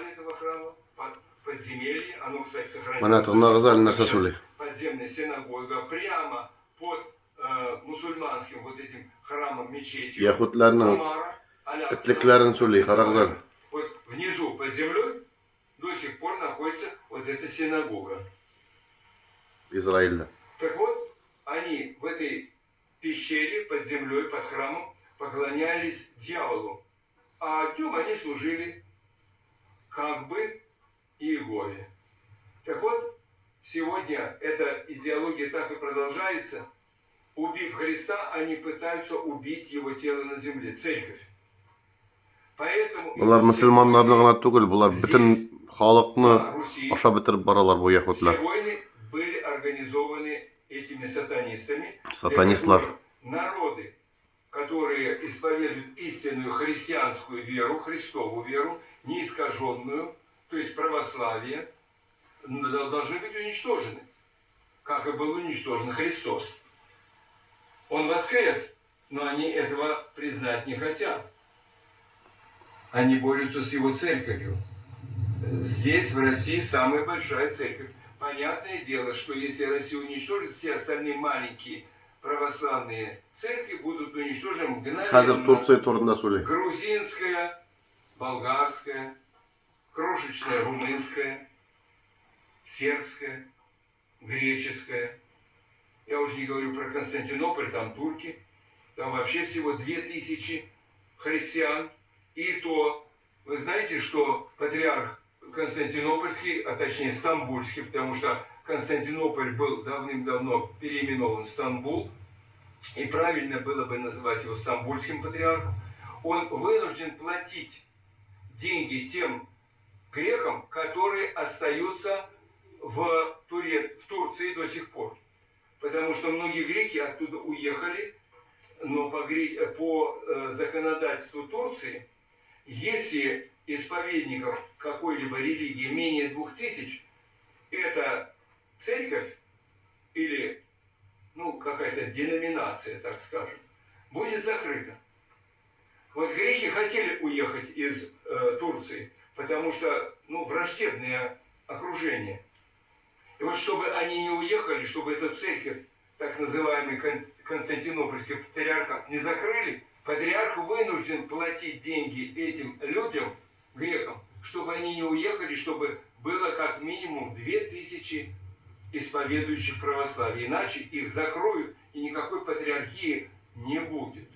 этого храма, подземелье, оно, кстати, Mana подземная синагога, прямо под мусульманским вот этим храмом, мечетью. Yahudlarning itliklarini so'rli, qaranglar. Вот внизу под землей до сих пор находится вот эта синагога. Израильda. Так вот, они в этой пещере под землей, под храмом поклонялись дьяволу, а днем они служили как бы Иегове. Так вот, сегодня эта идеология так и продолжается. Убив Христа, они пытаются убить его тело на земле, церковь. Поэтому Bular musulmonlarni g'ana tugul, bular butun xalqni osha bitirib boralar bu все yahudlar. войны были организованы этими сатанистами. Сатанистлар. Народы, которые исповедуют истинную христианскую веру, Христову веру, неискаженную, то есть православие, должны быть уничтожены, как и был уничтожен Христос. Он воскрес, но они этого признать не хотят. Они борются с его церковью. Здесь, в России, самая большая церковь. Понятное дело, что если Россию уничтожит, все остальные маленькие православные церкви будут уничтожены мгновенно. Грузинская, болгарская, крошечная румынская, сербская, греческая. Я уже не говорю про Константинополь, там турки. Там вообще всего 2000 христиан. И то, вы знаете, что патриарх Константинопольский, а точнее Стамбульский, потому что Константинополь был давным-давно переименован в Стамбул, и правильно было бы называть его Стамбульским патриархом, он вынужден платить деньги тем грекам, которые остаются в Турции до сих пор. Потому что многие греки оттуда уехали, но по законодательству Турции, если исповедников какой-либо религии менее 2000, эта церковь или какая-то деноминация, так скажем, будет закрыта. Вот греки хотели уехать из Турции, потому что враждебное окружение. И вот чтобы они не уехали, чтобы эту церковь, так называемый Константинопольский патриархат, не закрыли, патриарх вынужден платить деньги этим людям, грекам, чтобы они не уехали, чтобы было как минимум 2000 исповедующих православие. Иначе их закроют, и никакой патриархии не будет.